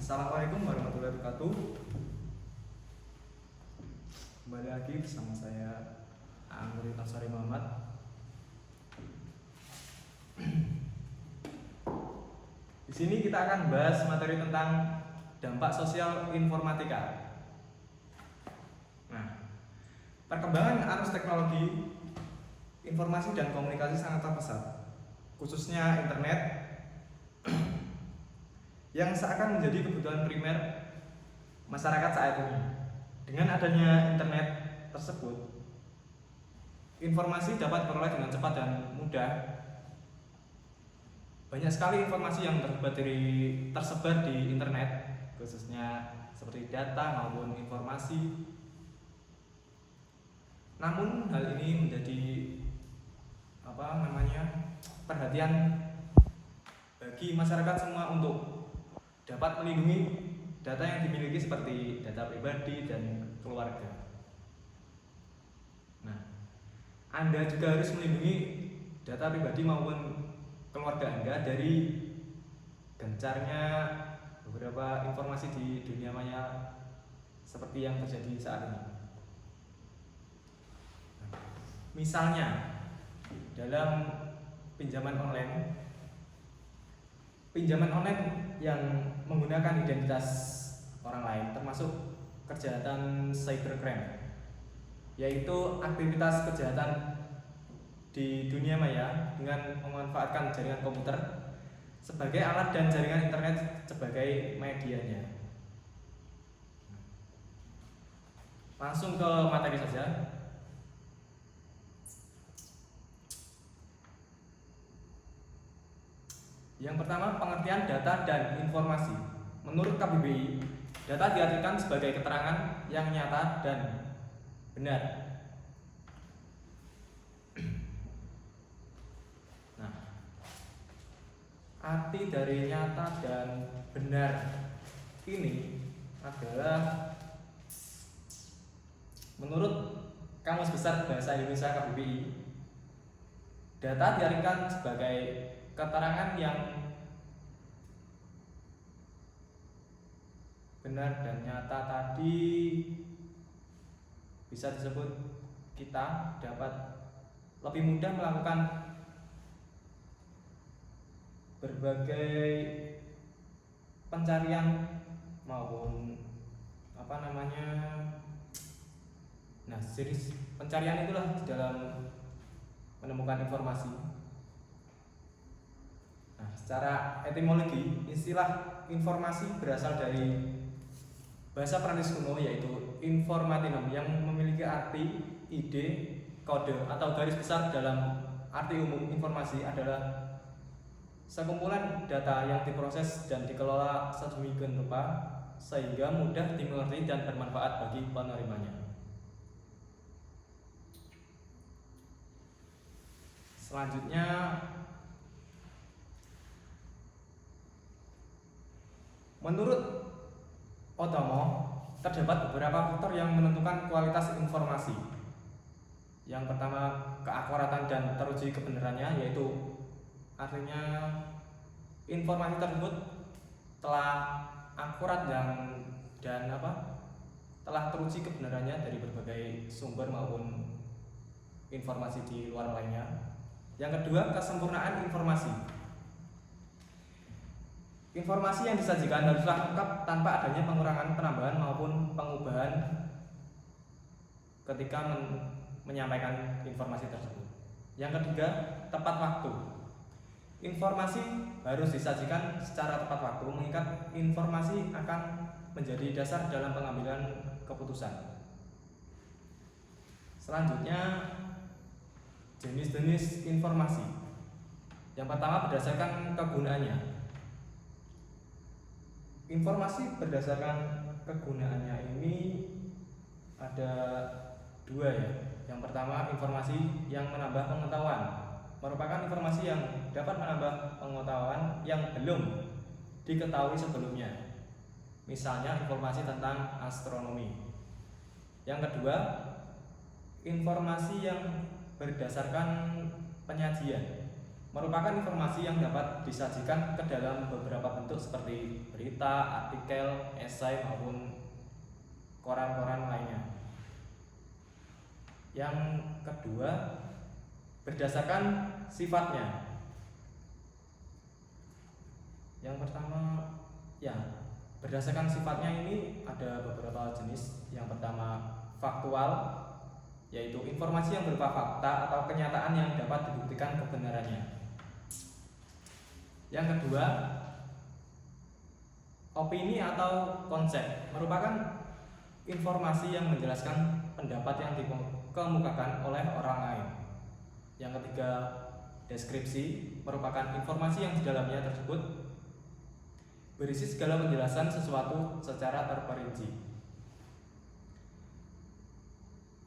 Assalamualaikum warahmatullahi wabarakatuh. Kembali lagi bersama saya Anggur Tansari Muhammad. Di sini kita akan bahas materi tentang dampak sosial informatika. Nah, perkembangan arus teknologi informasi dan komunikasi sangat pesat, khususnya internet yang seakan menjadi kebutuhan primer masyarakat saat ini. Dengan adanya internet tersebut, informasi dapat diperoleh dengan cepat dan mudah. Banyak sekali informasi yang tersebar di internet, khususnya seperti data maupun informasi. Namun hal ini menjadi perhatian bagi masyarakat semua untuk dapat melindungi data yang dimiliki seperti data pribadi dan keluarga. Nah, Anda juga harus melindungi data pribadi maupun keluarga Anda dari gencarnya beberapa informasi di dunia maya seperti yang terjadi saat ini. Misalnya, dalam pinjaman online yang menggunakan identitas orang lain, termasuk kejahatan cybercrime, yaitu aktivitas kejahatan di dunia maya dengan memanfaatkan jaringan komputer sebagai alat dan jaringan internet sebagai medianya. Langsung ke materi saja. Yang pertama, pengertian data dan informasi. Menurut KBBI, data diartikan sebagai keterangan yang nyata dan benar. Nah, arti dari nyata dan benar ini adalah menurut Kamus Besar Bahasa Indonesia KBBI, data diartikan sebagai keterangan yang benar dan nyata tadi bisa disebut kita dapat lebih mudah melakukan berbagai pencarian maupun jenis pencarian itulah dalam menemukan informasi. Nah, secara etimologi, istilah informasi berasal dari bahasa Prancis kuno yaitu informatinum yang memiliki arti, ide, kode atau garis besar. Dalam arti umum, informasi adalah sekumpulan data yang diproses dan dikelola sedemikian rupa sehingga mudah dimengerti dan bermanfaat bagi penerimanya. Selanjutnya, menurut Otomo, terdapat beberapa faktor yang menentukan kualitas informasi. Yang pertama, keakuratan dan teruji kebenarannya, yaitu artinya informasi tersebut telah akurat dan telah teruji kebenarannya dari berbagai sumber maupun informasi di luar lainnya. Yang kedua, kesempurnaan informasi. Informasi yang disajikan haruslah lengkap tanpa adanya pengurangan, penambahan maupun pengubahan ketika menyampaikan informasi tersebut. Yang ketiga, tepat waktu. Informasi harus disajikan secara tepat waktu mengingat informasi akan menjadi dasar dalam pengambilan keputusan. Selanjutnya, jenis-jenis informasi. Yang pertama, berdasarkan kegunaannya. Informasi berdasarkan kegunaannya ini ada dua ya. Yang pertama, informasi yang menambah pengetahuan, merupakan informasi yang dapat menambah pengetahuan yang belum diketahui sebelumnya. Misalnya informasi tentang astronomi. Yang kedua, informasi yang berdasarkan penyajian. merupakan informasi yang dapat disajikan ke dalam beberapa bentuk seperti berita, artikel, esai maupun koran-koran lainnya. Yang kedua, berdasarkan sifatnya. Yang pertama, ya, berdasarkan sifatnya ini ada beberapa jenis. Yang pertama, faktual, yaitu informasi yang berupa fakta atau kenyataan yang dapat dibuktikan kebenarannya. Yang kedua, opini atau konsep, merupakan informasi yang menjelaskan pendapat yang dikemukakan oleh orang lain. Yang ketiga, deskripsi, merupakan informasi yang di dalamnya tersebut berisi segala penjelasan sesuatu secara terperinci.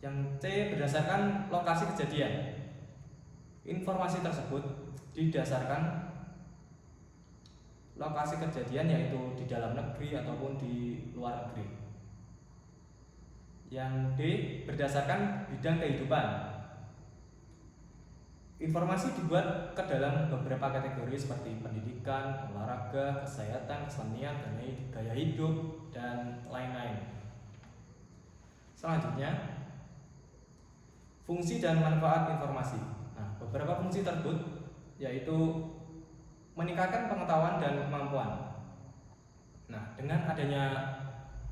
Yang C, berdasarkan lokasi kejadian. Informasi tersebut didasarkan lokasi kejadian, yaitu di dalam negeri ataupun di luar negeri. Yang D, berdasarkan bidang kehidupan. Informasi dibuat ke dalam beberapa kategori seperti pendidikan, olahraga, kesehatan, kesenian, gaya hidup, dan lain-lain. Selanjutnya, fungsi dan manfaat informasi. Nah, beberapa fungsi tersebut yaitu meningkatkan pengetahuan dan kemampuan. Nah, dengan adanya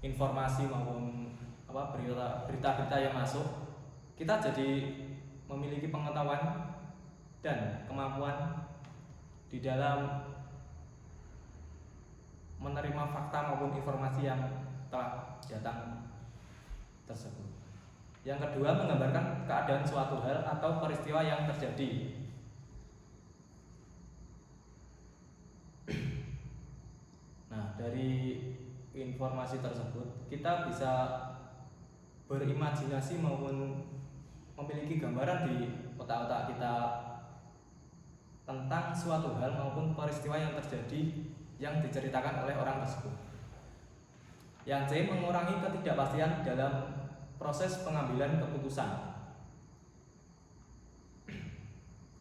informasi maupun berita-berita yang masuk, kita jadi memiliki pengetahuan dan kemampuan di dalam menerima fakta maupun informasi yang telah datang tersebut. Yang kedua, menggambarkan keadaan suatu hal atau peristiwa yang terjadi. Nah, dari informasi tersebut kita bisa berimajinasi maupun memiliki gambaran di otak-otak kita tentang suatu hal maupun peristiwa yang terjadi yang diceritakan oleh orang tersebut. Yang C, mengurangi ketidakpastian dalam proses pengambilan keputusan.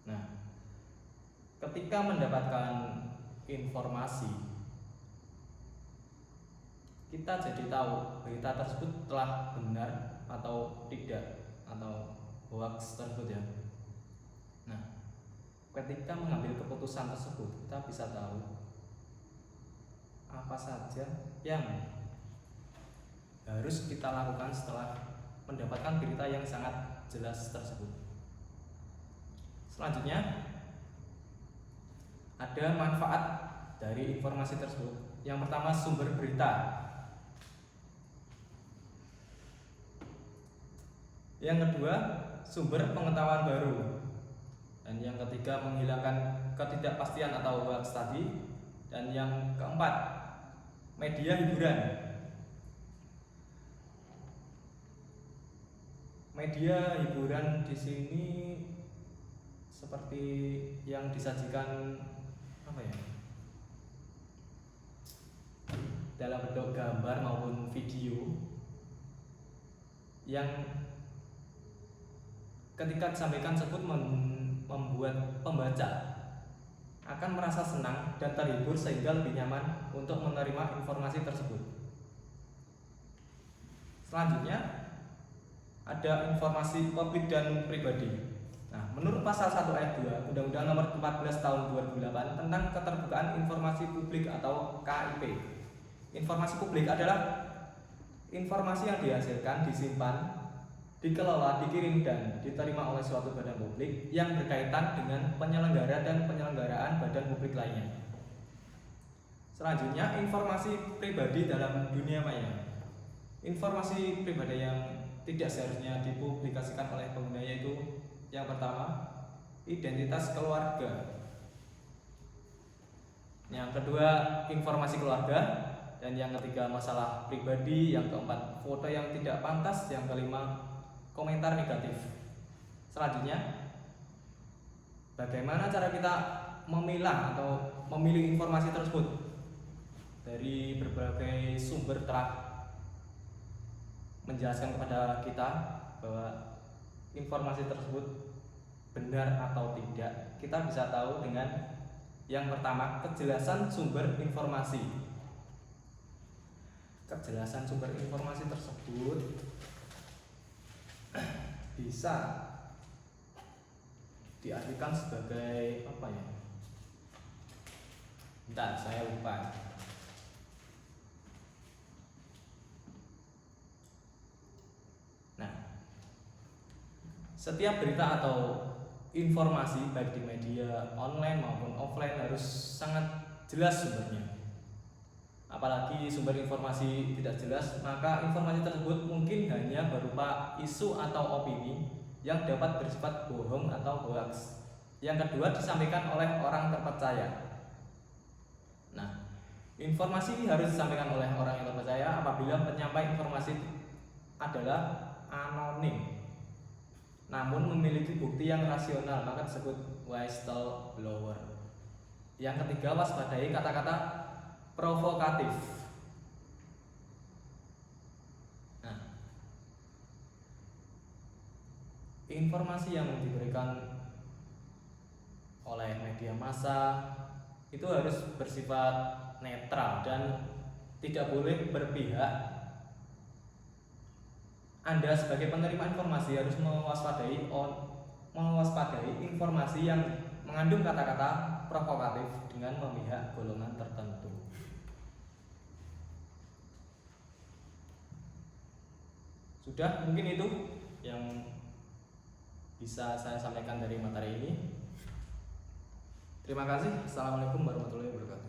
Nah, ketika mendapatkan informasi, kita jadi tahu berita tersebut telah benar atau tidak, atau hoax tersebut ya. Nah, ketika mengambil keputusan tersebut, kita bisa tahu apa saja yang harus kita lakukan setelah mendapatkan berita yang sangat jelas tersebut. Selanjutnya, ada manfaat dari informasi tersebut. Yang pertama, sumber berita. Yang kedua, sumber pengetahuan baru. Dan yang ketiga, menghilangkan ketidakpastian atau hoax tadi. Dan yang keempat, media hiburan. Media hiburan di sini seperti yang disajikan dalam bentuk gambar maupun video yang ketika disampaikan tersebut membuat pembaca akan merasa senang dan terhibur sehingga lebih nyaman untuk menerima informasi tersebut. Selanjutnya, ada informasi publik dan pribadi. Nah, menurut pasal 1 ayat 2 Undang-Undang Nomor 14 Tahun 2008 tentang Keterbukaan Informasi Publik atau KIP. Informasi publik adalah informasi yang dihasilkan, disimpan, dikelola, dikirim, dan diterima oleh suatu badan publik yang berkaitan dengan penyelenggara dan penyelenggaraan badan publik lainnya. Selanjutnya, informasi pribadi dalam dunia maya. Informasi pribadi yang tidak seharusnya dipublikasikan oleh pengguna yaitu yang pertama, identitas keluarga. Yang kedua, informasi keluarga. Dan yang ketiga, masalah pribadi. Yang keempat, foto yang tidak pantas. Yang kelima, komentar negatif. Selanjutnya, bagaimana cara kita memilah atau memilih informasi tersebut dari berbagai sumber telah menjelaskan kepada kita bahwa informasi tersebut benar atau tidak, kita bisa tahu dengan yang pertama, kejelasan sumber informasi. Kejelasan sumber informasi tersebut bisa diartikan sebagai apa ya? Bentar, saya lupa. Nah, setiap berita atau informasi baik di media online maupun offline harus sangat jelas sumbernya. Apalagi sumber informasi tidak jelas, maka informasi tersebut mungkin hanya berupa isu atau opini yang dapat bersifat bohong atau hoax. Yang kedua, disampaikan oleh orang terpercaya. Nah, informasi harus disampaikan oleh orang yang terpercaya apabila penyampai informasi adalah anonim, namun memiliki bukti yang rasional, maka disebut whistleblower. Yang ketiga, waspadai kata-kata provokatif. Nah, informasi yang diberikan oleh media massa itu harus bersifat netral dan tidak boleh berpihak. Anda sebagai penerima informasi harus mewaspadai informasi yang mengandung kata-kata provokatif dengan memihak golongan tertentu. Sudah, mungkin itu yang bisa saya sampaikan dari materi ini. Terima kasih. Assalamualaikum warahmatullahi wabarakatuh.